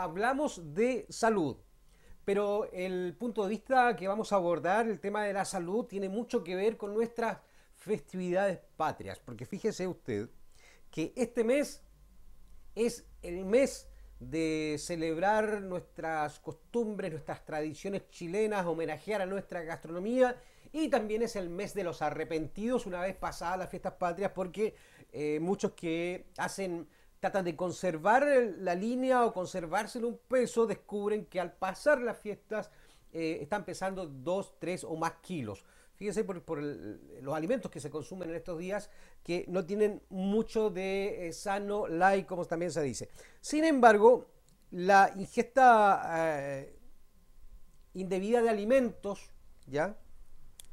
hablamos de salud, pero el punto de vista que vamos a abordar, el tema de la salud, tiene mucho que ver con nuestras festividades patrias, porque fíjese usted que este mes es el mes de celebrar nuestras costumbres, nuestras tradiciones chilenas, homenajear a nuestra gastronomía y también es el mes de los arrepentidos una vez pasadas las fiestas patrias porque muchos que tratan de conservar la línea o conservárselo un peso descubren que al pasar las fiestas están pesando 2, 3 o más kilos. Fíjese los alimentos que se consumen en estos días que no tienen mucho de sano, light, como también se dice. Sin embargo, la ingesta indebida de alimentos, ¿ya?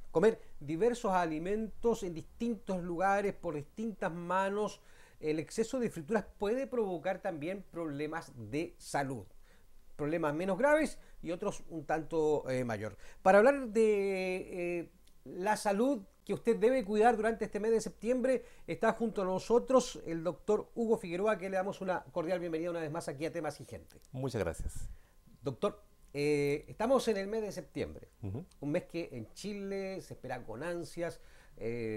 Comer diversos alimentos en distintos lugares, por distintas manos, el exceso de frituras puede provocar también problemas de salud. Problemas menos graves y otros un tanto mayor. Para hablar de la salud que usted debe cuidar durante este mes de septiembre, está junto a nosotros el doctor Hugo Figueroa, que le damos una cordial bienvenida una vez más aquí a Temas y Gente. Muchas gracias. Doctor, estamos en el mes de septiembre, un mes que en Chile se espera con ansias,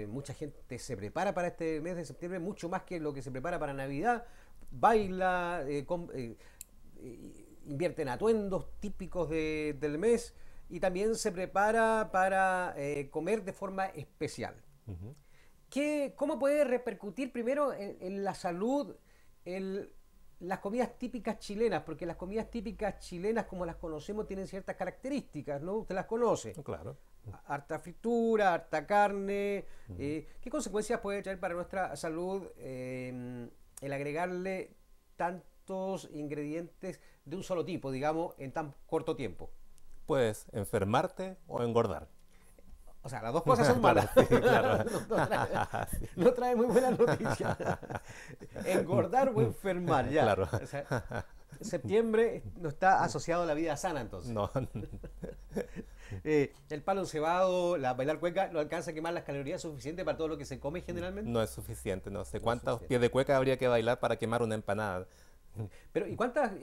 mucha gente se prepara para este mes de septiembre, mucho más que lo que se prepara para Navidad, baila, invierte en atuendos típicos del mes y también se prepara para comer de forma especial. ¿Cómo puede repercutir primero en la salud las comidas típicas chilenas? Porque las comidas típicas chilenas, como las conocemos, tienen ciertas características, ¿no? Usted las conoce. Claro. Harta fritura, harta carne. ¿Qué consecuencias puede traer para nuestra salud el agregarle tantos ingredientes de un solo tipo, digamos, en tan corto tiempo? Puedes enfermarte o engordar. O sea, las dos cosas son malas. Sí, claro. No trae muy buenas noticias. Engordar o enfermar, ya. Claro. O sea, septiembre no está asociado a la vida sana, entonces. No. El palo encebado, la bailar cueca, ¿no alcanza a quemar las calorías suficientes para todo lo que se come generalmente? No es suficiente. No sé No es cuántos suficiente. pies de cueca habría que bailar para quemar una empanada. Pero, ¿y cuántas?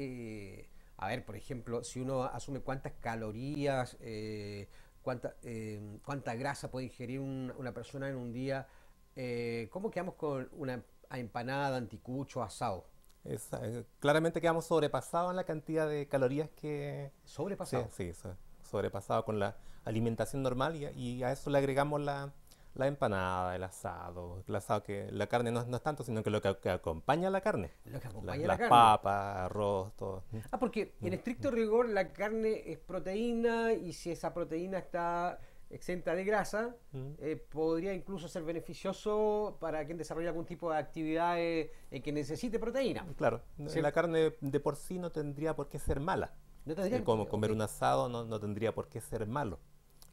A ver, por ejemplo, si uno asume cuántas calorías, cuánta grasa puede ingerir una persona en un día, ¿cómo quedamos con una empanada, anticucho, asado? Claramente quedamos sobrepasados en la cantidad de calorías que... Sobrepasado. Sí, sobrepasado con la alimentación normal y a eso le agregamos la empanada, el asado que la carne no es tanto, sino que lo que acompaña a la carne. Lo que acompaña la Las carne. papas, arroz, todo. Porque en estricto rigor la carne es proteína y si esa proteína está exenta de grasa, podría incluso ser beneficioso para quien desarrolla algún tipo de actividad que necesite proteína. Claro, ¿Cierto? la carne de por sí no tendría por qué ser mala. No tendría Como que- comer ok. un asado no tendría por qué ser malo.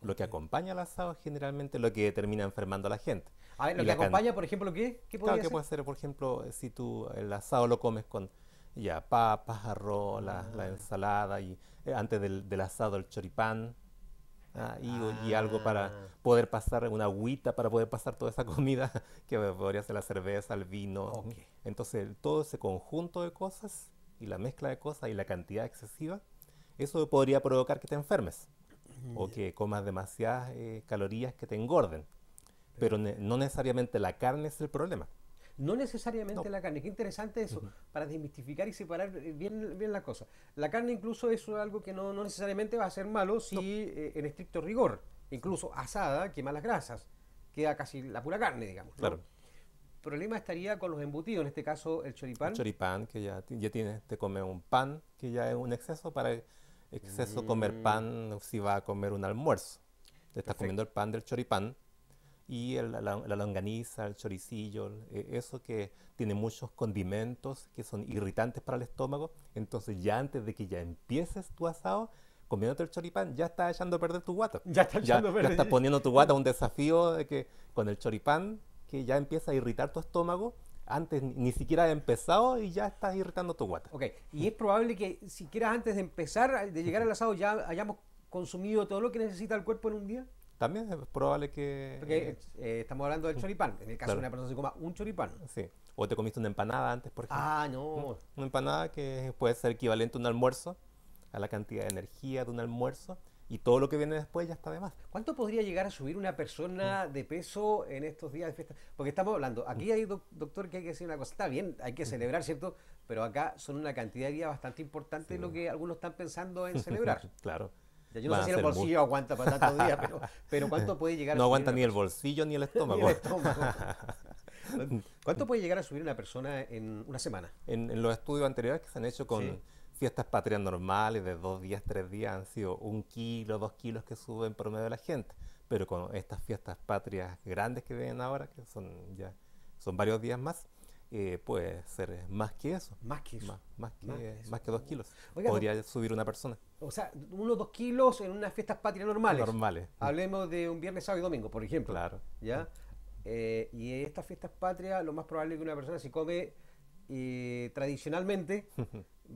Lo que acompaña al asado es generalmente lo que termina enfermando a la gente. A ver, Y lo que la can- acompaña, por ejemplo, ¿qué Claro podría que ser? puede ser, por ejemplo, si tú el asado lo comes con ya papas, arroz, la ensalada y antes del asado el choripán. Y algo para Ah, poder pasar, una agüita para poder pasar toda esa comida, que podría ser la cerveza, el vino. ok. Entonces, todo ese conjunto de cosas y la mezcla de cosas y la cantidad excesiva, eso podría provocar que te enfermes o que comas demasiadas calorías que te engorden. Pero no necesariamente la carne es el problema. No necesariamente No. la carne. Qué interesante eso, para desmistificar y separar bien la cosa. La carne incluso es algo que no necesariamente va a ser malo si en estricto rigor, incluso asada, quema las grasas. Queda casi la pura carne, digamos, ¿no? Claro. El problema estaría con los embutidos, en este caso el El choripán. choripán, que ya tienes, te come un pan, que ya es un exceso. Para exceso comer pan, si va a comer un almuerzo. Te estás Perfecto. comiendo el pan del choripán y la longaniza, el choricillo, eso que tiene muchos condimentos que son irritantes para el estómago. Entonces ya antes de que ya empieces tu asado, comiéndote el choripán, ya estás echando a perder tu guata. Ya está echando a Ya perder. estás poniendo tu guata a un desafío de que con el choripán, que ya empieza a irritar tu estómago, antes ni siquiera has empezado y ya estás irritando tu guata. Ok, y es probable que siquiera antes de empezar, de llegar al asado, ya hayamos consumido todo lo que necesita el cuerpo en un día. También es probable que... Porque estamos hablando del choripán, en el caso de claro. una persona que se coma un choripán. Sí. O te comiste una empanada antes, por ejemplo. Ah, ¿Mm? no. Una empanada que puede ser equivalente a un almuerzo, a la cantidad de energía de un almuerzo, y todo lo que viene después ya está de más. ¿Cuánto podría llegar a subir una Mm, persona de peso en estos días de fiesta? Porque estamos hablando, mm, aquí hay doctor que hay que decir una cosa, está bien, hay que mm. celebrar, ¿cierto? Pero acá son una cantidad de días bastante importante Sí, lo que algunos están pensando en celebrar. claro. Ya, yo no sé Van a si el ser bolsillo aguanta para tantos días, pero ¿cuánto puede llegar a No subir aguanta una ni el persona? bolsillo ni el Ni el estómago. estómago. ¿Cuánto puede llegar a subir una persona en una semana? En los estudios anteriores que se han hecho Sí. con fiestas patrias normales de 2 días, 3 días, han sido 1 kilo, 2 kilos que suben promedio de la gente. Pero con estas fiestas patrias grandes que vienen ahora, que son varios días más, puede ser más que eso, Más que eso. más Más que, que eso. más que 2 kilos. Oiga, Podría subir una persona. o sea, unos 2 kilos en unas fiestas patrias normales. Normales, Hablemos de un viernes, sábado y domingo, por ejemplo. claro. ¿Ya? Y estas fiestas patrias, lo más probable es que una persona si come tradicionalmente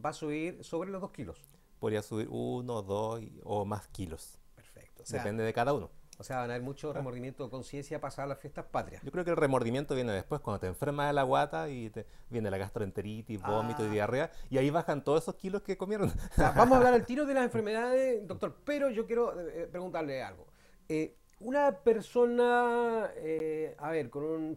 va a subir sobre los 2 kilos. Podría subir 1, 2 o más kilos. Perfecto. Depende de cada uno. O sea, van a haber mucho Ah, remordimiento de conciencia pasar las fiestas patrias. Yo creo que el remordimiento viene después, cuando te enfermas de la guata y viene la gastroenteritis, vómito y Ah, diarrea, y ahí bajan todos esos kilos que comieron. ya, vamos a hablar al tiro de las enfermedades, doctor, pero yo quiero preguntarle algo. Una persona, a ver, con un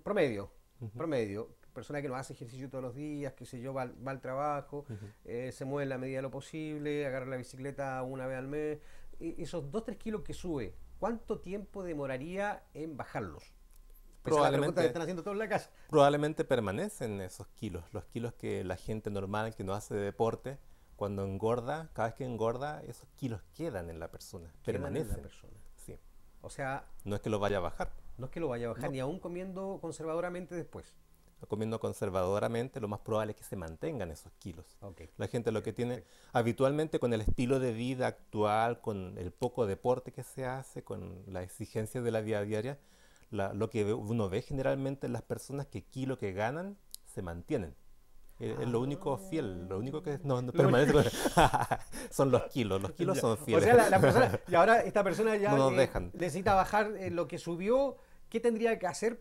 Ujú, promedio, persona que no hace ejercicio todos los días, que sé yo, va al trabajo, ujú. se mueve en la medida de lo posible, agarra la bicicleta una vez al mes, esos 2 3 kilos que sube, ¿cuánto tiempo demoraría en bajarlos? Esa es la pregunta que Probablemente, están haciendo todos en la casa. probablemente permanecen esos kilos, los kilos que la gente normal que no hace deporte, cuando engorda, cada vez que engorda, esos kilos quedan en la persona, Quedan en la permanecen. persona. Sí. O sea, No es que los vaya a bajar, no es que lo vaya a bajar, no. ni aún comiendo conservadoramente después. Comiendo conservadoramente, lo más probable es que se mantengan esos kilos. Ok, La gente lo ok, que tiene perfecto. habitualmente con el estilo de vida actual, con el poco deporte que se hace, con la exigencia de la vida diaria, lo que uno ve generalmente en las personas que kilo que ganan se mantienen. Es lo único Ah, fiel, lo único que no lo permanece son los kilos ya. son O fieles, sea, la persona, y ahora esta persona no ya nos dejan. necesita bajar lo que subió, ¿qué tendría que hacer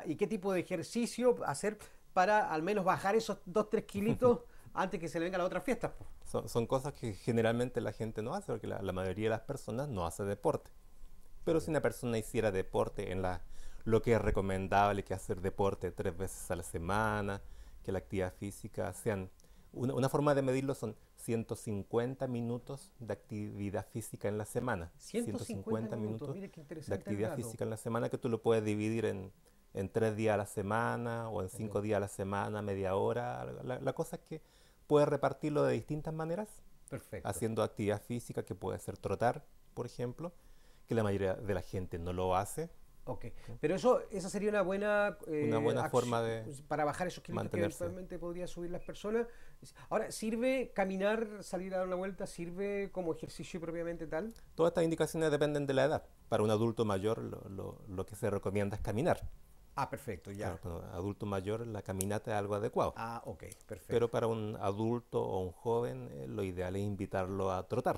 y qué tipo de ejercicio hacer para al menos bajar esos 2 3 kilitos antes que se le venga la otra fiesta? Po? Son cosas que generalmente la gente no hace, porque la mayoría de las personas no hace deporte. Pero si una persona hiciera deporte lo que es recomendable, que hacer deporte 3 veces a la semana, que la actividad física sean, una forma de medirlo son 150 minutos de actividad física en la semana. 150 150 minutos, minutos mire qué de interesante el actividad dato. física en la semana que tú lo puedes dividir en 3 días a la semana o en Ok, 5 días a la semana, media hora. La cosa es que puedes repartirlo de distintas maneras, perfecto. haciendo actividad física que puede ser trotar, por ejemplo, que la mayoría de la gente no lo hace. Ok, pero esa sería una buena Una buena acción forma de para bajar esos kilitos que mantenerse. eventualmente podría subir las personas. Ahora, ¿sirve caminar, salir a dar una vuelta? ¿Sirve como ejercicio propiamente tal? Todas estas indicaciones dependen de la edad. Para un adulto mayor lo que se recomienda es caminar. Ah, perfecto, Claro, ya. para un adulto mayor la caminata es algo adecuado. Ah, ok, Pero perfecto. para un adulto o un joven lo ideal es invitarlo a trotar.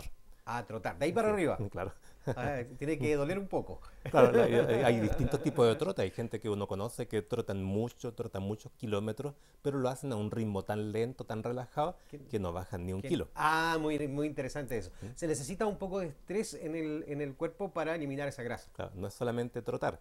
Ah, trotar, de ahí para Sí, arriba. claro. Ah, tiene que doler un poco. Claro, hay distintos tipos de trote. Hay gente que uno conoce que trotan muchos kilómetros, pero lo hacen a un ritmo tan lento, tan relajado, ¿Qué- que no bajan ni un kilo. Muy interesante eso. ¿Mm? Se necesita un poco de estrés en el cuerpo para eliminar esa grasa. Claro, no es solamente trotar.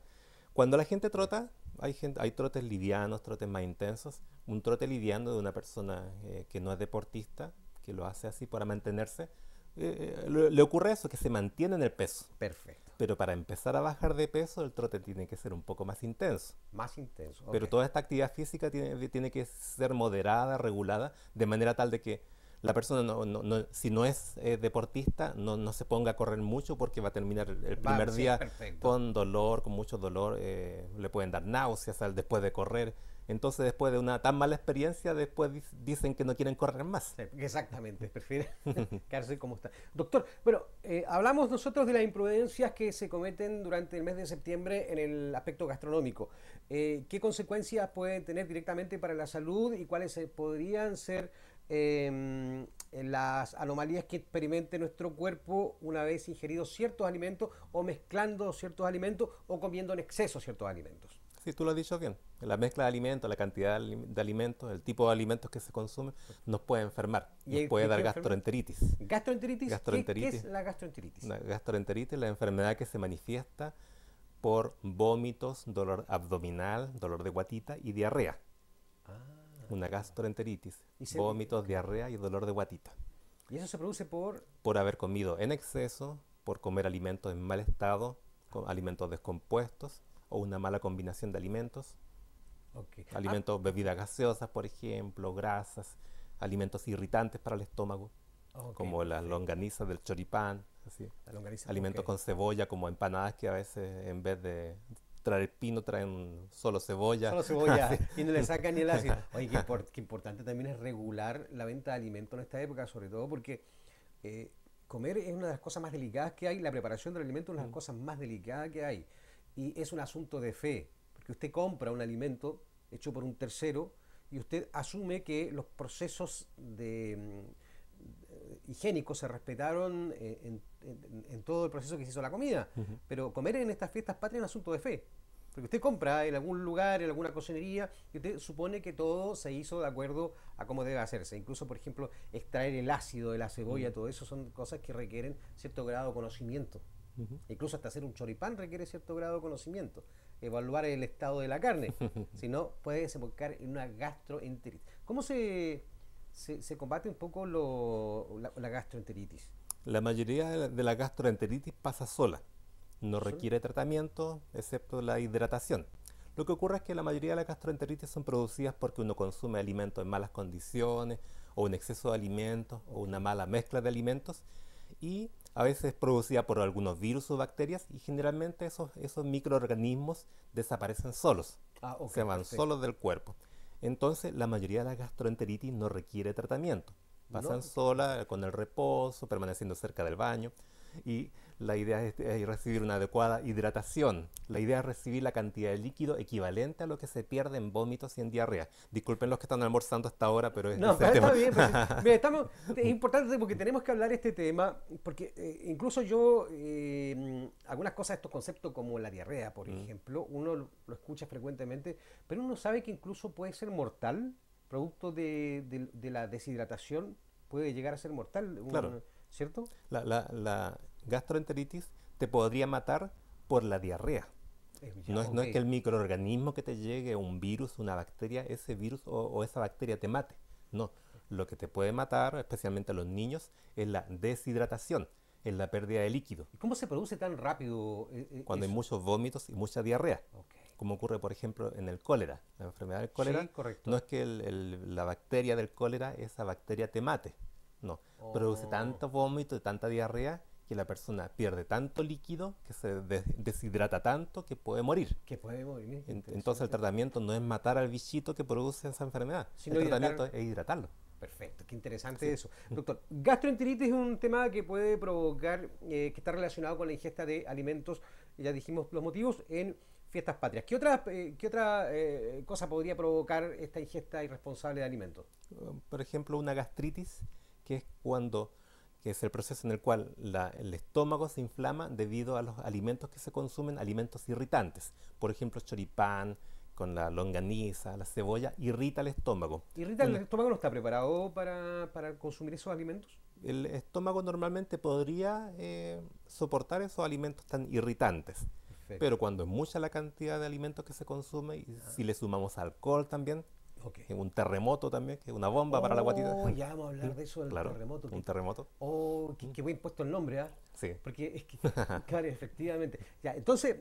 Cuando la gente trota, hay trotes livianos, trotes más intensos. Un trote liviano de una persona que no es deportista, que lo hace así para mantenerse, le ocurre eso, que se mantiene en el peso. Perfecto. Pero para empezar a bajar de peso, el trote tiene que ser un poco más intenso. Más intenso. Ok. Pero toda esta actividad física tiene que ser moderada, regulada, de manera tal de que la persona, si no es deportista, no se ponga a correr mucho porque va a terminar el primer Sí, día perfecto. con dolor, con mucho dolor, le pueden dar náuseas después de correr. Entonces, después de una tan mala experiencia, después dicen que no quieren correr más. Sí, exactamente, prefiere quedarse como está. Doctor, bueno, hablamos nosotros de las imprudencias que se cometen durante el mes de septiembre en el aspecto gastronómico. ¿Qué consecuencias pueden tener directamente para la salud y cuáles podrían ser las anomalías que experimente nuestro cuerpo una vez ingeridos ciertos alimentos o mezclando ciertos alimentos o comiendo en exceso ciertos alimentos? Sí, tú lo has dicho bien. La mezcla de alimentos, la cantidad de alimentos, el tipo de alimentos que se consumen, nos puede enfermar. Nos puede de qué dar enferma? gastroenteritis. ¿Gastroenteritis? ¿Qué es Gastroenteritis, la gastroenteritis? una gastroenteritis es la enfermedad que se manifiesta por vómitos, dolor abdominal, dolor de guatita y diarrea. Ah, Una gastroenteritis, y, se- vómitos, diarrea y dolor de guatita. y eso se produce por... Por haber comido en exceso, por comer alimentos en mal estado, alimentos descompuestos o una mala combinación de alimentos, Ok. Ah, alimentos, bebidas gaseosas, por ejemplo, grasas, alimentos irritantes para el estómago, ok, como las perfecto. longanizas del choripán, así. La longaniza, ok. Alimentos con cebolla, como empanadas que a veces en vez de traer pino traen solo cebolla. Solo Así. cebolla y no le sacan ni el ácido. Oye, qué importante también es regular la venta de alimentos en esta época, sobre todo porque eh, comer es una de las cosas más delicadas que hay, la preparación del alimento es una de las Mm, cosas más delicadas que hay. Y es un asunto de fe, porque usted compra un alimento hecho por un tercero y usted asume que los procesos higiénicos se respetaron en todo el proceso que se hizo la comida. ujú. Pero comer en estas fiestas patrias es un asunto de fe. Porque usted compra en algún lugar, en alguna cocinería, y usted supone que todo se hizo de acuerdo a cómo debe hacerse. Incluso, por ejemplo, extraer el ácido de la cebolla, Mm, todo eso son cosas que requieren cierto grado de conocimiento. ujú. Incluso hasta hacer un choripán requiere cierto grado de conocimiento. Evaluar el estado de la carne. Si no, puede desembocar en una gastroenteritis. ¿Cómo se combate un poco la gastroenteritis? La mayoría de la gastroenteritis pasa sola. No ¿Solo? requiere tratamiento, excepto la hidratación. Lo que ocurre es que la mayoría de las gastroenteritis son producidas porque uno consume alimentos en malas condiciones, o un exceso de alimentos, o Ok. una mala mezcla de alimentos, y a veces es producida por algunos virus o bacterias, y generalmente esos microorganismos desaparecen solos, Ah, ok, se van perfecto. solos del cuerpo. Entonces, la mayoría de la gastroenteritis no requiere tratamiento. Pasan No, sola con el reposo, permaneciendo cerca del baño. Y la idea es recibir una adecuada hidratación. La idea es recibir la cantidad de líquido equivalente a lo que se pierde en vómitos y en diarrea. Disculpen los que están almorzando hasta ahora, pero no, es el está tema. bien, pues, mira, es importante porque tenemos que hablar de este tema, porque incluso yo, algunas cosas, estos conceptos como la diarrea, por Mm, ejemplo, uno lo escucha frecuentemente, pero uno sabe que incluso puede ser mortal, producto de la deshidratación, puede llegar a ser mortal, claro, ¿cierto? la gastroenteritis te podría matar por la diarrea. Ya, No ok, es que el microorganismo que te llegue, un virus, una bacteria, ese virus o esa bacteria te mate. No, lo que te puede matar, especialmente a los niños, es la deshidratación, es la pérdida de líquido, ¿y cómo se produce tan rápido cuando hay eso? muchos vómitos y mucha diarrea, Ok, como ocurre, por ejemplo, en el cólera. La enfermedad del cólera sí, no correcto. es que la bacteria del cólera, esa bacteria te mate, no, produce Oh, tanto vómito y tanta diarrea que la persona pierde tanto líquido, que se deshidrata tanto que puede morir. que puede morir, Entonces el interesante. tratamiento no es matar al bichito que produce esa enfermedad, el Sino tratamiento hidratar. es hidratarlo. Perfecto, qué interesante Sí. eso. Doctor, gastroenteritis es un tema que puede provocar, que está relacionado con la ingesta de alimentos, ya dijimos los motivos, en fiestas patrias. Qué otra cosa podría provocar esta ingesta irresponsable de alimentos? Por ejemplo, una gastritis, que es cuando que es el proceso en el cual el estómago se inflama debido a los alimentos que se consumen, alimentos irritantes. Por ejemplo, choripán con la longaniza, la cebolla, irrita el estómago. ¿Irrita el estómago no está preparado para consumir esos alimentos? El estómago normalmente podría soportar esos alimentos tan irritantes, pero Perfecto. cuando es mucha la cantidad de alimentos que se consume, y si le sumamos alcohol también, Ok. un terremoto también, que es una bomba para la guatita. Oh, ya vamos a hablar de eso del Claro, terremoto. un terremoto. Oh, Mm, qué buen puesto el nombre, ¿ah? sí, Porque es que, claro, efectivamente. Ya, entonces,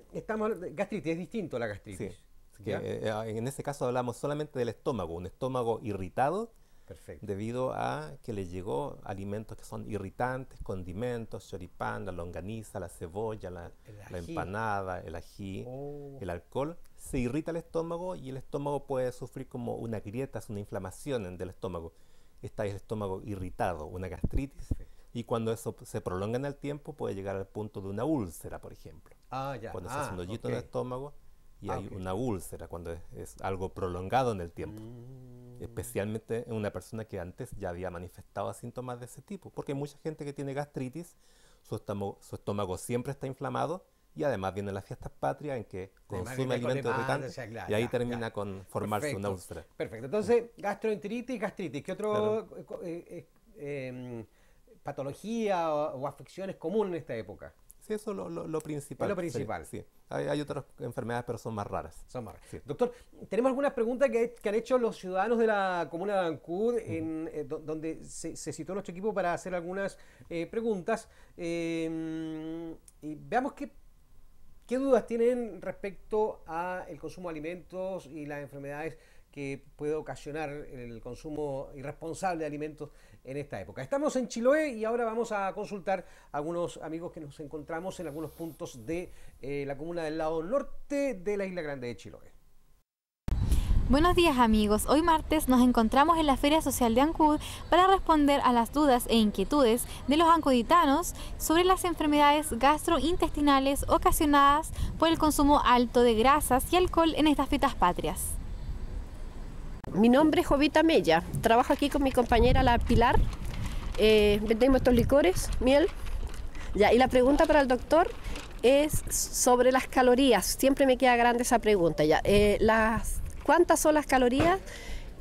gastritis, es distinto a la sí. gastritis. Así que, ¿Ya? en ese caso hablamos solamente del estómago, un estómago irritado Perfecto. debido a que le llegó alimentos que son irritantes, condimentos, choripán, la longaniza, la cebolla, El la ají. empanada, el ají, Oh, el alcohol. Se irrita el estómago y el estómago puede sufrir como una grieta, una inflamación del estómago. Está el estómago irritado, una gastritis. perfecto. Y cuando eso se prolonga en el tiempo puede llegar al punto de una úlcera, por ejemplo. Ah, ya. Cuando se hace un Ah, hoyito ok. en el estómago y Ah, hay ok. una úlcera, cuando es algo prolongado en el tiempo, Mm, especialmente en una persona que antes ya había manifestado síntomas de ese tipo, porque hay mucha gente que tiene gastritis, su estómago siempre está inflamado Y además vienen las fiestas patrias en que Además consume viene con alimentos irritantes levancia, claro, y ahí ya, termina ya. con formarse una Perfecto, úlcera. perfecto. Entonces, gastroenteritis, gastritis. ¿Qué Claro. otro patología o afección es común en esta época? Sí, eso es lo Es lo principal. Sería, principal. sí. Hay otras enfermedades, pero son más raras. Son más. Sí. Doctor, tenemos algunas preguntas que han hecho los ciudadanos de la comuna de Ancud, Ujú. donde se citó nuestro equipo para hacer algunas preguntas. Y veamos qué dudas tienen respecto al consumo de alimentos y las enfermedades que puede ocasionar el consumo irresponsable de alimentos en esta época. Estamos en Chiloé y ahora vamos a consultar a algunos amigos que nos encontramos en algunos puntos de la comuna del lado norte de la Isla Grande de Chiloé. Buenos días amigos, hoy martes nos encontramos en la Feria Social de Ancud para responder a las dudas e inquietudes de los ancuditanos sobre las enfermedades gastrointestinales ocasionadas por el consumo alto de grasas y alcohol en estas fiestas patrias. Mi nombre es Jovita Mella, trabajo aquí con mi compañera la Pilar, vendemos estos licores, miel. Ya, y la pregunta para el doctor es sobre las calorías, siempre me queda grande esa pregunta. Ya, ¿cuántas son las calorías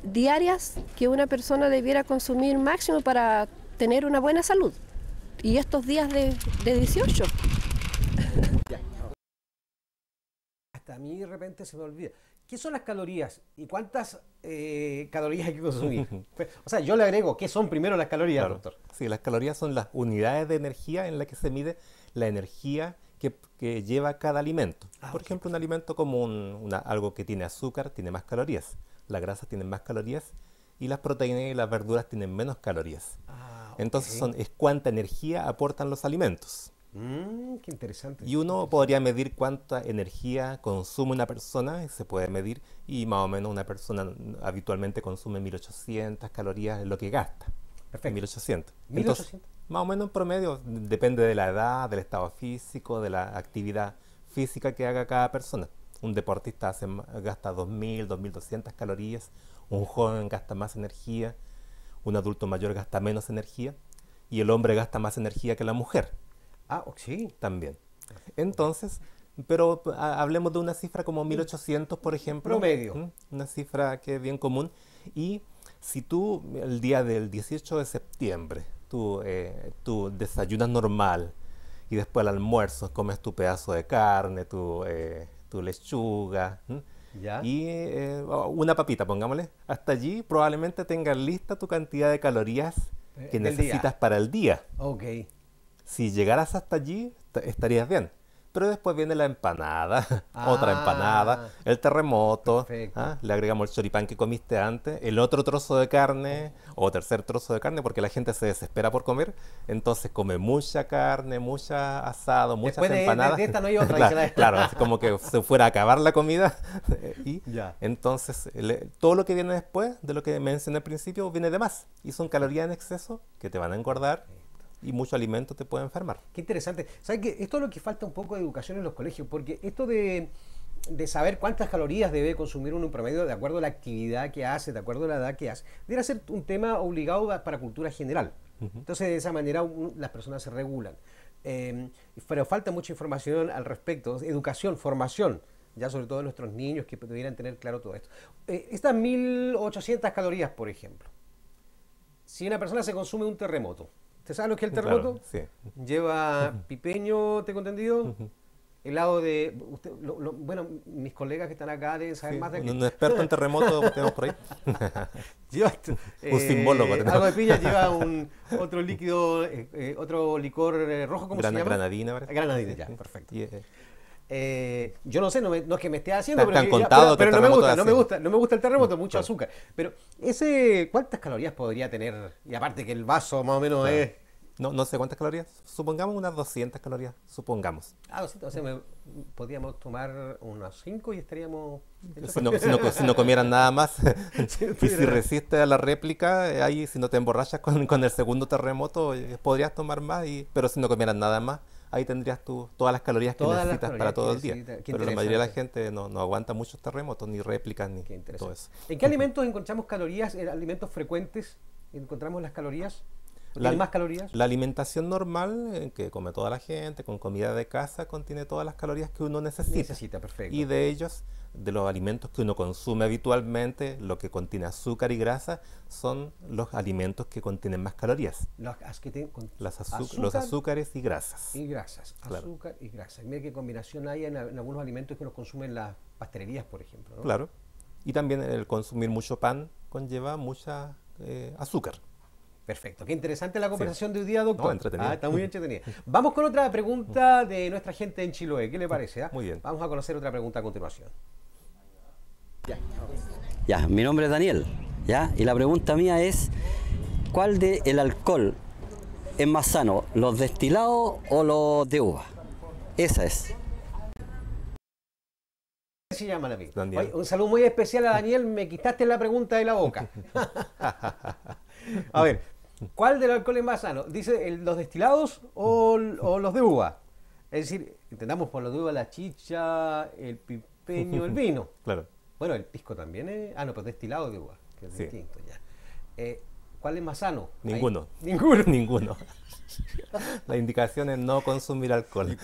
diarias que una persona debiera consumir máximo para tener una buena salud? Y estos días de 18. Hasta a mí de repente se me olvida. ¿Qué son las calorías y cuántas calorías hay que consumir? O sea, yo le agrego, ¿qué son primero las calorías, Claro. doctor? Sí, las calorías son las unidades de energía en la que se mide la energía que lleva cada alimento. Por ejemplo, un alimento como algo que tiene azúcar tiene más calorías, las grasas tienen más calorías y las proteínas y las verduras tienen menos calorías. Entonces es cuánta energía aportan los alimentos. Qué interesante. Y uno podría medir cuánta energía consume una persona, y se puede medir, y más o menos una persona habitualmente consume 1800 calorías en lo que gasta. Perfecto. 1800. 1800. Entonces, más o menos en promedio, depende de la edad, del estado físico, de la actividad física que haga cada persona. Un deportista gasta 2000, 2200 calorías, un joven gasta más energía, un adulto mayor gasta menos energía, y el hombre gasta más energía que la mujer. Sí. También. Entonces, pero hablemos de una cifra como 1800, por ejemplo. Promedio. Una cifra que es bien común. Y si tú, el día del 18 de septiembre, tú desayunas normal y después al almuerzo comes tu pedazo de carne, tu lechuga, ¿Ya? y una papita, pongámosle, hasta allí probablemente tengas lista tu cantidad de calorías que del necesitas día. para el día. Ok. Si llegaras hasta allí, estarías bien. Pero después viene la empanada, otra empanada, el terremoto, Perfecto. le agregamos el choripán que comiste antes, el otro trozo de carne o tercer trozo de carne, porque la gente se desespera por comer, entonces come mucha carne, mucha asado, muchas Después de empanadas. esta no hay otra. Claro, claro, es como que se fuera a acabar la comida. Y Ya. entonces todo lo que viene después de lo que mencioné al principio viene de más. Y son calorías en exceso que te van a engordar y mucho alimento te puede enfermar. Qué interesante. ¿Sabes qué? Esto es lo que falta un poco de educación en los colegios, porque esto de saber cuántas calorías debe consumir uno en promedio de acuerdo a la actividad que hace, de acuerdo a la edad que hace, debería ser un tema obligado para cultura general. Entonces, de esa manera las personas se regulan. Pero falta mucha información al respecto, educación, formación, ya sobre todo de nuestros niños que debieran tener claro todo esto. Estas 1800 calorías, por ejemplo, si una persona se consume un terremoto, ¿usted sabe lo que es el terremoto? Claro, sí. Lleva pipeño, tengo entendido, helado de... bueno, mis colegas que están acá deben saber Sí, más de un experto en terremotos tenemos por ahí. Lleva, Un simbólogo tenemos. algo de piña, lleva otro líquido, otro licor rojo, ¿cómo se llama? Granadina, ¿verdad? Granadina, ya, perfecto. Y, Yo no sé, no es que me esté haciendo, Te han que- contado que pero el no me terremoto gusta, es no me así. gusta, no me gusta el terremoto, mucho Claro. azúcar. Pero ¿cuántas calorías podría tener? Y aparte que el vaso más o menos Claro. es... no sé cuántas calorías, supongamos unas 200 calorías, supongamos. 200, o sea, podríamos tomar unas 5 y estaríamos... hechos Si no comieran nada más, Si no y si tuviera- resistes a la réplica, ahí si no te emborrachas con el segundo terremoto, podrías tomar más, pero si no comieras nada más, ahí tendrías todas las calorías que Todas las necesitas calorías para todo que el día. necesitas. Qué Pero la mayoría de la interesante. gente no aguanta muchos terremotos, ni réplicas, ni Qué todo interesante. eso. ¿En qué alimentos encontramos calorías? ¿En alimentos frecuentes encontramos las calorías? ¿Tiene más calorías? La alimentación normal, que come toda la gente, con comida de casa, contiene todas las calorías que uno necesita. Necesita, perfecto. Y de ellos, de los alimentos que uno consume habitualmente, lo que contiene azúcar y grasa, son los alimentos que contienen más calorías. Los azúcares y grasas. Y grasas, claro. Azúcar y grasas. Mira qué combinación hay en algunos alimentos que nos consumen las pastelerías, por ejemplo, ¿no? Claro. Y también el consumir mucho pan conlleva mucha azúcar. Perfecto. Qué interesante la conversación de hoy día, doctor. No, entretenida. Está muy entretenida. Vamos con otra pregunta de nuestra gente en Chiloé. ¿Qué le parece? Muy bien. Vamos a conocer otra pregunta a continuación. Ya, mi nombre es Daniel, ¿ya? Y la pregunta mía es, ¿cuál de el alcohol es más sano, los destilados o los de uva? Esa es. ¿Qué se llama la vida? Daniel. Oye, un saludo muy especial a Daniel. Me quitaste la pregunta de la boca. A ver, ¿cuál del alcohol es más sano? ¿Dice los destilados o los de uva? Es decir, entendamos por los de uva la chicha, el pipeño, el vino. Claro. Bueno, el pisco también es... Ah, no, pues destilado de uva, que es Sí. distinto ya. ¿Cuál es más sano? Ninguno. Ahí. Ninguno. Ninguno. La indicación es no consumir alcohol.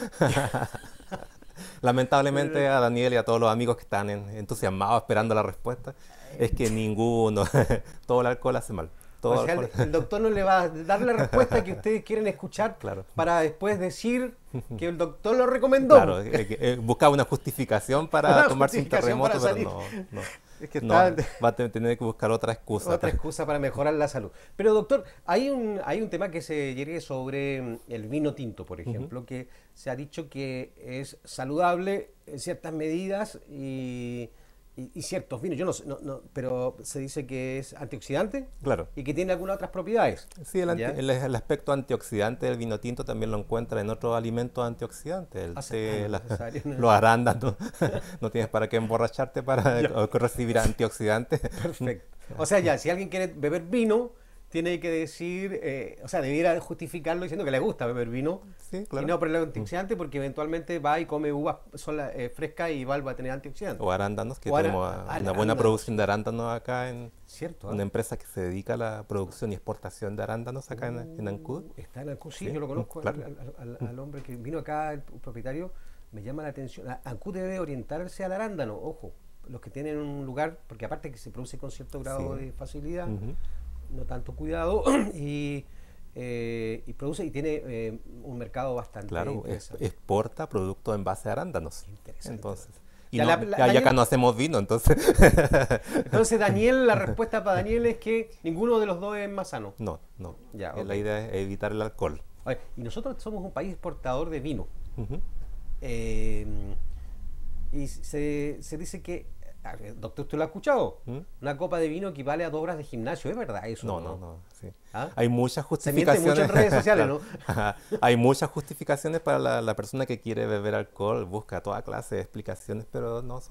Lamentablemente a Daniel y a todos los amigos que están entusiasmados esperando la respuesta, es que ninguno. Todo el alcohol hace mal. Todo O sea, alcohol. el doctor no le va a dar la respuesta que ustedes quieren escuchar, Claro. para después decir que el doctor lo recomendó. Claro, buscaba una justificación para Una tomarse un justificación terremoto, para pero salir. no. Es que No, está... va a tener que buscar otra excusa. Otra excusa para mejorar la salud. Pero doctor, hay un tema que se llegue sobre el vino tinto, por ejemplo, que se ha dicho que es saludable en ciertas medidas y ciertos vinos. Yo no, pero se dice que es antioxidante Claro. y que tiene algunas otras propiedades. Sí, ¿Ya? el aspecto antioxidante del vino tinto también lo encuentra en otros alimentos antioxidantes. El té, necesario, ¿no? los arándanos. No tienes para qué emborracharte para recibir antioxidantes. Perfecto. O sea, ya, si alguien quiere beber vino, tiene que decir, o sea, debiera justificarlo diciendo que le gusta beber vino. Sí, claro. Y no por el antioxidante, porque eventualmente va y come uvas frescas y va a tener antioxidantes. O arándanos, que O tenemos una buena arándanos. producción de arándanos acá en Cierto. una empresa que se dedica a la producción y exportación de arándanos acá en Ancud. Está en Ancud, sí, Sí, yo lo conozco, claro. al hombre que vino acá, el propietario, me llama la atención. Ancud debe orientarse al arándano, ojo, los que tienen un lugar, porque aparte que se produce con cierto grado Sí. de facilidad, Ujú. no tanto cuidado, y produce y tiene un mercado bastante Claro, interesante. exporta productos en base a arándanos. Qué interesante. Entonces, y Ya, no, Daniel- acá no hacemos vino, entonces Entonces, Daniel, la respuesta para Daniel es que ninguno de los dos es más sano. no. Ya, ok. La idea es evitar el alcohol. Oye, y nosotros somos un país exportador de vino. Ujú. Y se dice que, a ver, doctor, ¿usted lo ha escuchado? ¿Mm? Una copa de vino equivale a 2 horas de gimnasio, ¿es verdad eso? No, sí. ¿Ah? Hay muchas Se miente justificaciones. mucho en redes sociales, ¿no? Ajá. Hay muchas justificaciones para la persona que quiere beber alcohol, busca toda clase de explicaciones, pero no,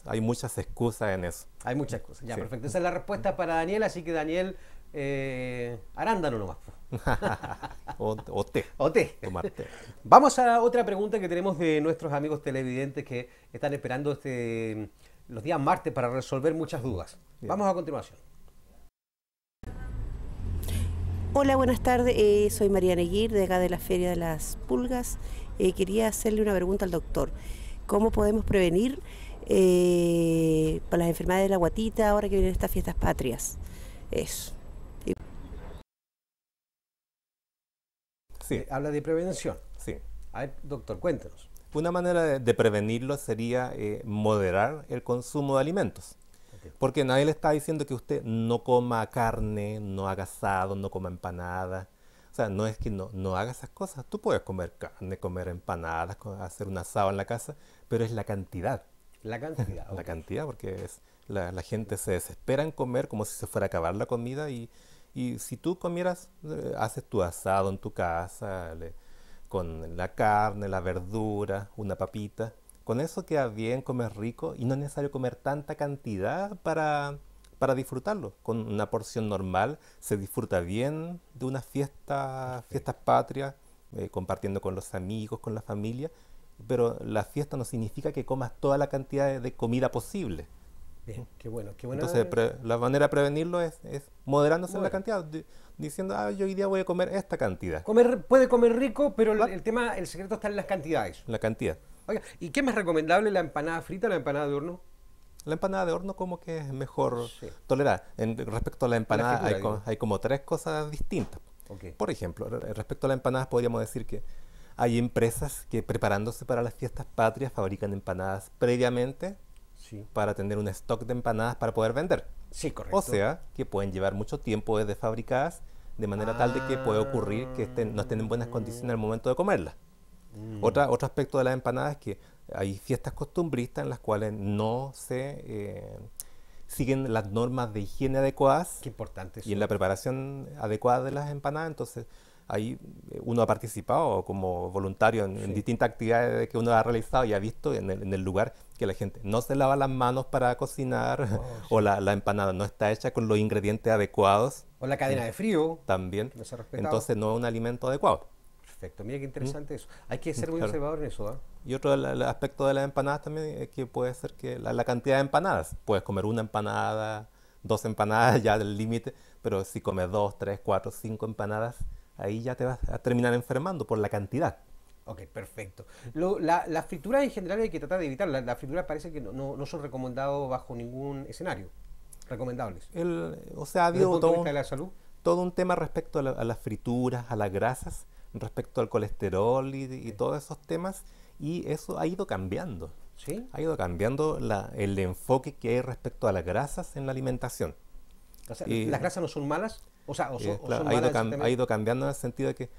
hay muchas excusas en eso. Hay muchas cosas. Ya, Sí. perfecto. Esa es la respuesta para Daniel, así que Daniel, arándano nomás. O té, O té. tomar té. Vamos a otra pregunta que tenemos de nuestros amigos televidentes que están esperando los días martes para resolver muchas dudas. Bien. Vamos a continuación. Hola, buenas tardes. Soy María Neguir, de acá de la Feria de las Pulgas. Quería hacerle una pregunta al doctor. ¿Cómo podemos prevenir para las enfermedades de la guatita ahora que vienen estas fiestas patrias? Eso. Sí, Habla de prevención. sí. A ver, doctor, cuéntenos. Una manera de prevenirlo sería moderar el consumo de alimentos. Ok. Porque nadie le está diciendo que usted no coma carne, no haga asado, no coma empanadas. O sea, no es que no haga esas cosas. Tú puedes comer carne, comer empanadas, hacer un asado en la casa, pero es la cantidad. La cantidad. La ok. cantidad, porque la gente se desespera en comer como si se fuera a acabar la comida y si tú comieras, haces tu asado en tu casa, con la carne, la verdura, una papita. Con eso queda bien, comer rico y no es necesario comer tanta cantidad para disfrutarlo. Con una porción normal se disfruta bien de una fiestas patrias, compartiendo con los amigos, con la familia. Pero la fiesta no significa que comas toda la cantidad de comida posible. Bien, qué bueno, qué buena. Entonces, la manera de prevenirlo es moderándose en la Bueno. cantidad, diciendo, yo hoy día voy a comer esta cantidad, Puede comer rico, pero Claro. el tema, el secreto está en las cantidades. la cantidad. Oiga, ¿y qué es más recomendable, la empanada frita o la empanada de horno? La empanada de horno como que es mejor Sí. tolerada. Respecto a la empanada fritura, hay, digo. hay como tres cosas distintas. Ok. Por ejemplo, respecto a las empanadas podríamos decir que hay empresas que preparándose para las fiestas patrias fabrican empanadas previamente Sí. para tener un stock de empanadas para poder vender. Sí, correcto. O sea, que pueden llevar mucho tiempo desde fabricadas de manera tal de que puede ocurrir que no estén en buenas condiciones al momento de comerlas. Otro aspecto de las empanadas es que hay fiestas costumbristas en las cuales no se siguen las normas de higiene adecuadas Qué importante eso. y en la preparación adecuada de las empanadas. Entonces, ahí uno ha participado como voluntario en distintas actividades que uno ha realizado y ha visto en el lugar que la gente no se lava las manos para cocinar o la empanada no está hecha con los ingredientes adecuados O la cadena de frío. también. No se ha respetado. Entonces, no es un alimento adecuado. Perfecto, mira qué interesante eso. Hay que ser muy Claro. observador en eso, ¿ah? Y otro el aspecto de las empanadas también es que puede ser que la cantidad de empanadas. Puedes comer una empanada, dos empanadas ya del límite, pero si comes dos, tres, cuatro, cinco empanadas, ahí ya te vas a terminar enfermando por la cantidad. Ok, perfecto. Las frituras en general hay que tratar de evitar. Las frituras parece que no son recomendados bajo ningún escenario. Recomendables. O sea, ha Desde el habido punto de todo vista de la salud. todo un tema respecto a las frituras, a las grasas, respecto al colesterol y todos esos temas, y eso ha ido cambiando. ¿Sí? Ha ido cambiando el enfoque que hay respecto a las grasas en la alimentación. O sea, Y- ¿las grasas no son malas? O sea, o son Claro, malas ha exactamente. ido cambiando en el sentido de que,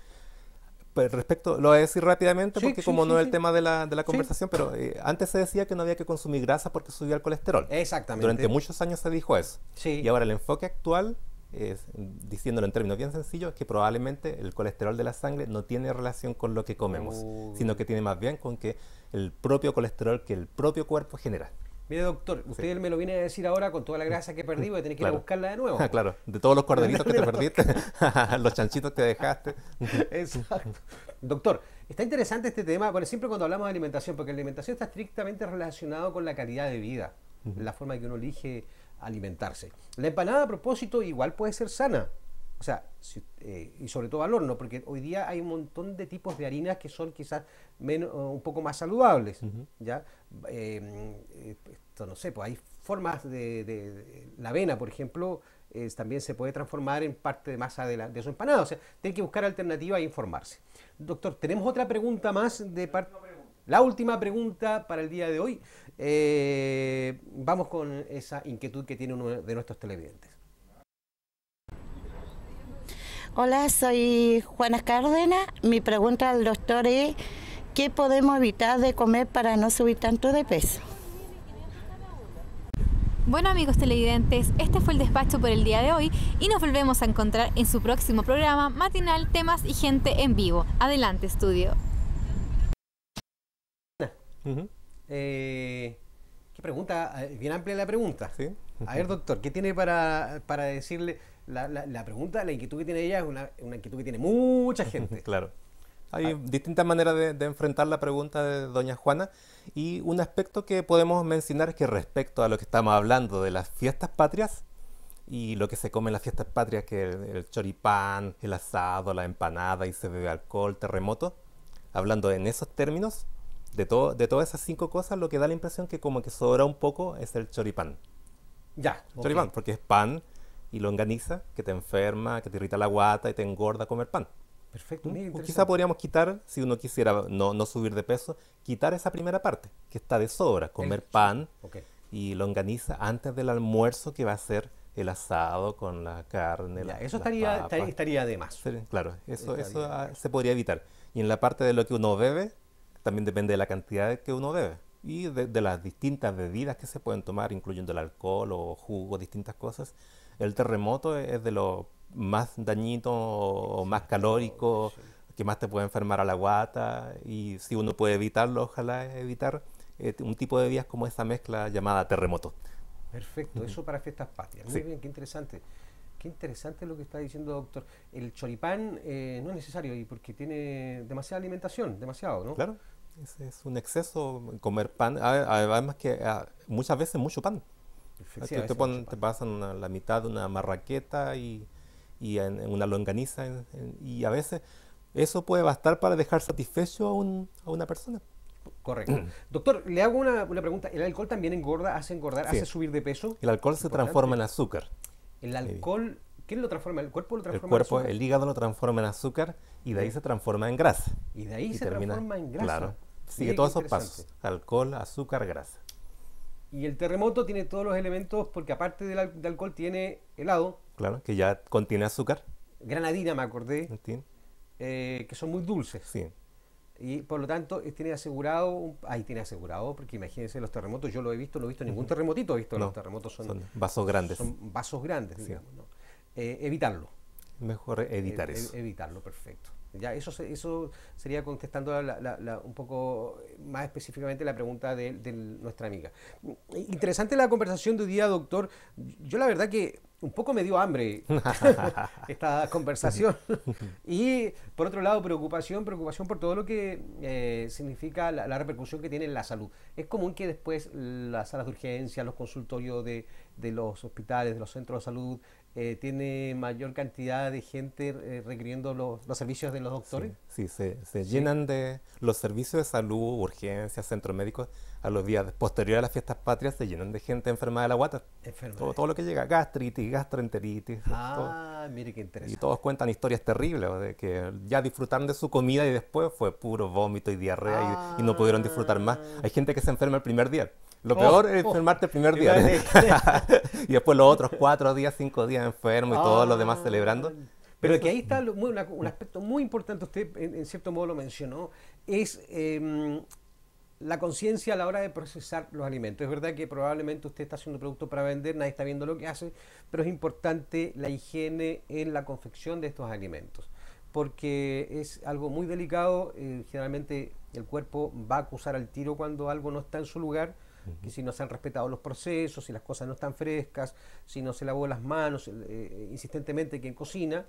pues, lo voy a decir rápidamente Sí, porque sí, como sí, no es sí. el tema de la conversación, pero antes se decía que no había que consumir grasa porque subía el colesterol. Exactamente. Durante muchos años se dijo eso. Sí. Y ahora el enfoque actual es, diciéndolo en términos bien sencillos, que probablemente el colesterol de la sangre no tiene relación con lo que comemos, Uy. sino que tiene más bien con que el propio colesterol que el propio cuerpo genera. Mire, doctor, usted me lo viene a decir ahora con toda la grasa que perdí, voy a tener que ir a Claro. buscarla de nuevo. Claro, de todos los corderitos que te perdiste, los chanchitos que dejaste. Exacto. Doctor, está interesante este tema, bueno, siempre cuando hablamos de alimentación, porque la alimentación está estrictamente relacionado con la calidad de vida, la forma en que uno elige alimentarse. La empanada, a propósito, igual puede ser sana. O sea, y sobre todo al horno, porque hoy día hay un montón de tipos de harinas que son quizás un poco más saludables. ¿Ya? Esto no sé, pues hay formas de la avena, por ejemplo, también se puede transformar en parte de masa de su empanada. O sea, tiene que buscar alternativas e informarse. Doctor, tenemos otra pregunta más de parte. La última pregunta para el día de hoy. Vamos con esa inquietud que tiene uno de nuestros televidentes. Hola, soy Juana Cárdenas. Mi pregunta al doctor es, ¿qué podemos evitar de comer para no subir tanto de peso? Bueno, amigos televidentes, este fue el despacho por el día de hoy y nos volvemos a encontrar en su próximo programa matinal Temas y Gente en Vivo. Adelante, estudio. Ujú, Qué pregunta, bien amplia la pregunta. ¿sí? A ver, doctor, ¿qué tiene para decirle? La pregunta, la inquietud que tiene ella es una inquietud que tiene mucha gente. Claro. Hay distintas maneras de enfrentar la pregunta de doña Juana y un aspecto que podemos mencionar es que respecto a lo que estamos hablando de las fiestas patrias y lo que se come en las fiestas patrias, que el choripán, el asado, la empanada y se bebe alcohol, terremoto, hablando en esos términos, de todas esas 5 cosas, lo que da la impresión que como que sobra un poco es el choripán. Ya, ok. Choripán, porque es pan y longaniza que te enferma, que te irrita la guata y te engorda comer pan. Perfecto, mira, O interesante. quizá podríamos quitar, si uno quisiera no subir de peso, quitar esa primera parte, que está de sobra, comer pan Ok. y longaniza antes del almuerzo que va a ser el asado con la carne, Ya, la- eso las estaría papas. estaría de más. Sí, claro, eso Estaría- se podría evitar. Y en la parte de lo que uno bebe, también depende de la cantidad que uno bebe. Y de las distintas bebidas que se pueden tomar, incluyendo el alcohol o jugo, distintas cosas. El terremoto es de lo más dañino o más calórico, que más te puede enfermar a la guata. Y si uno puede evitarlo, ojalá evitar un tipo de bebidas como esa mezcla llamada terremoto. Perfecto, eso para fiestas patrias. Muy Sí. bien, qué interesante. Qué interesante lo que está diciendo, doctor. El choripán no es necesario y porque tiene demasiada alimentación, demasiado, ¿no? Claro, es un exceso comer pan. Además que muchas veces mucho pan. Efectivamente, Te pasan la mitad de una marraqueta en una longaniza y a veces eso puede bastar para dejar satisfecho a una persona. Correcto. Doctor, le hago una pregunta. ¿El alcohol también engorda, hace engordar, Sí. hace subir de peso? El alcohol se Importante. transforma en azúcar. El alcohol, ¿quién lo transforma? ¿El cuerpo lo El transforma cuerpo, en azúcar? el hígado lo transforma en azúcar y de ahí se transforma en grasa. Y de ahí Y se termina- transforma en grasa. Claro. Sigue Mire todos qué esos pasos. interesante. Alcohol, azúcar, grasa. Y el terremoto tiene todos los elementos, porque aparte de alcohol tiene helado, Claro, que ya contiene azúcar. granadina, me acordé, ¿Entiendes? que son muy dulces. Sí. Y por lo tanto, tiene asegurado, tiene asegurado, porque imagínense los terremotos, yo lo he visto, no he visto ningún terremotito, he visto No, los terremotos son vasos grandes. son vasos grandes, Sí. digamos, ¿no? Evitarlo. Mejor evitar eso. Evitarlo, perfecto. Ya, eso sería contestando un poco más específicamente la pregunta de nuestra amiga. Interesante la conversación de hoy día, doctor. Yo la verdad que un poco me dio hambre esta conversación. Y por otro lado, preocupación por todo lo que significa la repercusión que tiene en la salud. Es común que después las salas de urgencia, los consultorios de los hospitales, de los centros de salud, tiene mayor cantidad de gente requiriendo los servicios de los doctores. Sí, se llenan de los servicios de salud, urgencias, centros médicos, a los días posteriores a las fiestas patrias se llenan de gente enferma de la guata. Todo lo que llega, gastritis, gastroenteritis, Mire qué y interesante. todos cuentan historias terribles, o de que ya disfrutaron de su comida y después fue puro vómito y diarrea y no pudieron disfrutar más. Hay gente que se enferma el primer día. Lo peor es enfermarte el primer día. Y después los otros 4 días, 5 días enfermo y todos los demás celebrando. Pero Eso- que ahí está un aspecto muy importante, usted en cierto modo lo mencionó, es la conciencia a la hora de procesar los alimentos. Es verdad que probablemente usted está haciendo producto para vender, nadie está viendo lo que hace, pero es importante la higiene en la confección de estos alimentos, porque es algo muy delicado. Generalmente el cuerpo va a acusar al tiro cuando algo no está en su lugar, que si no se han respetado los procesos, si las cosas no están frescas, si no se lavó las manos insistentemente quien cocina,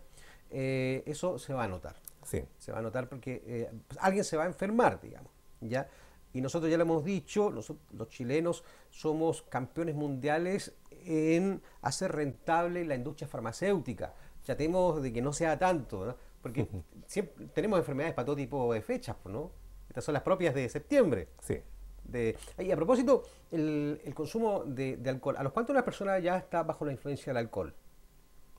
eso se va a notar. Sí. Se va a notar porque alguien se va a enfermar, digamos, ¿ya? Y nosotros ya lo hemos dicho, los chilenos somos campeones mundiales en hacer rentable la industria farmacéutica. Tratemos de que no sea tanto, ¿no? Porque siempre tenemos enfermedades para todo tipo de fechas, ¿no? Estas son las propias de septiembre. Sí. Y a propósito, el consumo de alcohol, ¿a los cuántos una persona ya está bajo la influencia del alcohol?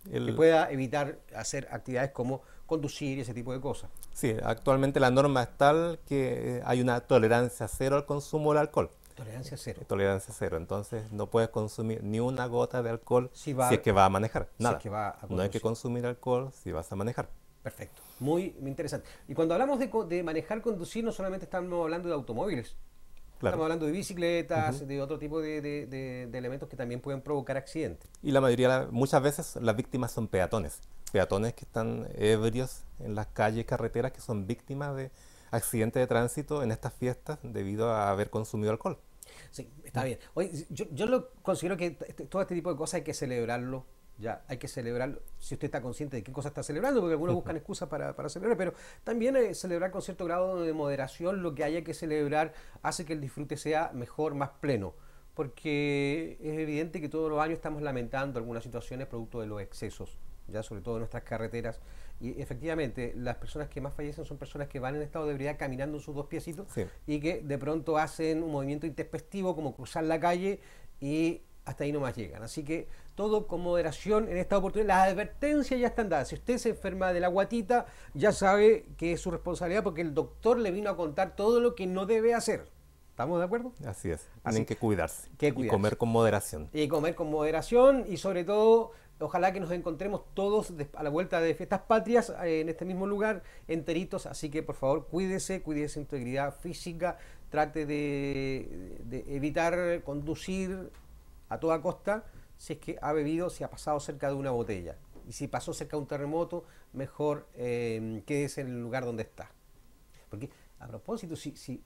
Que pueda evitar hacer actividades como conducir y ese tipo de cosas. Sí, actualmente la norma es tal que hay una tolerancia cero al consumo del alcohol. Tolerancia cero. Tolerancia cero, entonces no puedes consumir ni una gota de alcohol Si si es que vas a manejar. si Nada. es que va a No hay conducir. que consumir alcohol si vas a manejar. Perfecto. Muy interesante. Y cuando hablamos de manejar, conducir, no solamente estamos hablando de automóviles. Claro. Estamos hablando de bicicletas, de otro tipo de elementos que también pueden provocar accidentes. Y la mayoría, muchas veces las víctimas son peatones. Peatones que están ebrios en las calles y carreteras, que son víctimas de accidentes de tránsito en estas fiestas debido a haber consumido alcohol. Sí, está bien. Oye, yo lo considero que todo este tipo de cosas hay que celebrarlo. Ya, hay que celebrarlo si usted está consciente de qué cosa está celebrando, porque algunos buscan excusas para celebrar, pero también celebrar con cierto grado de moderación lo que haya que celebrar hace que el disfrute sea mejor, más pleno, porque es evidente que todos los años estamos lamentando algunas situaciones producto de los excesos, ya sobre todo en nuestras carreteras, y efectivamente las personas que más fallecen son personas que van en estado de ebriedad caminando en sus dos piecitos Sí. y que de pronto hacen un movimiento intempestivo como cruzar la calle y hasta ahí nomás llegan. Así que todo con moderación en esta oportunidad. Las advertencias ya están dadas. Si usted se enferma de la guatita, ya sabe que es su responsabilidad porque el doctor le vino a contar todo lo que no debe hacer. ¿Estamos de acuerdo? Así es. Así Tienen que cuidarse. que Y cuidarse. comer con moderación. Y comer con moderación y sobre todo, ojalá que nos encontremos todos a la vuelta de Fiestas Patrias en este mismo lugar, enteritos. Así que por favor, cuídese su integridad física, trate de evitar conducir a toda costa si es que ha bebido, si ha pasado cerca de una botella. Y si pasó cerca de un terremoto, mejor quédese en el lugar donde está. Porque, a propósito, si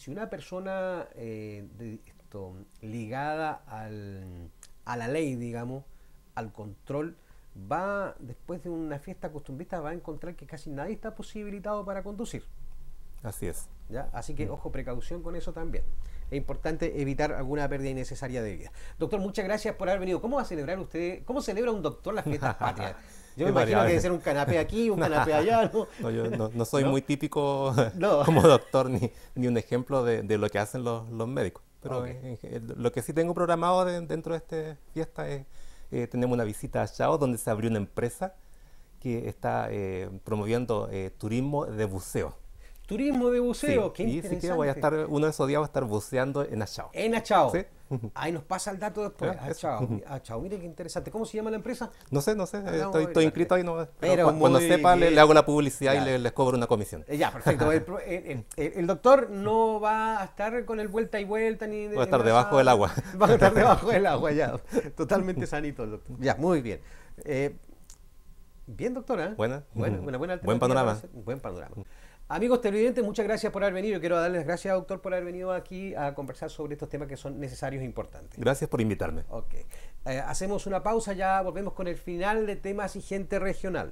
una persona ligada a la ley, digamos, al control, va después de una fiesta costumbrista, va a encontrar que casi nadie está posibilitado para conducir. Así es. ¿Ya? Así que, ojo, precaución con eso también. es importante evitar alguna pérdida innecesaria de vida. Doctor, muchas gracias por haber venido. ¿Cómo va a celebrar usted, cómo celebra un doctor las fiestas patrias? Yo me imagino que debe ser un canapé aquí, un canapé allá, ¿no? No, yo no soy muy típico No. como doctor ni un ejemplo de lo que hacen los médicos. Pero lo que sí tengo programado dentro de esta fiesta es, tenemos una visita a Chao, donde se abrió una empresa que está promoviendo turismo de buceo. Turismo de buceo, Sí, qué y interesante. sí que voy a estar, uno de esos días voy a estar buceando en Achao. En Achao. Sí. Ahí nos pasa el dato después. Ah, eso. Achao, Achao, mire qué interesante. ¿Cómo se llama la empresa? No sé, Vamos a estoy averiguar. inscrito ahí, no, Pero cuando muy sepa bien. le hago la publicidad Ya. y les cobro una comisión. Ya, perfecto. El doctor no va a estar con el vuelta y vuelta ni... Voy a estar debajo del agua. Va a estar debajo del agua, ya. Totalmente sanito el doctor. Ya, muy bien. Bien, doctora. Buena. Buena alternativa Buen panorama. para hacer- un buen panorama. Amigos televidentes, muchas gracias por haber venido. Yo quiero darles las gracias, doctor, por haber venido aquí a conversar sobre estos temas que son necesarios e importantes. Gracias por invitarme. Ok. Hacemos una pausa, ya volvemos con el final de temas y gente regional.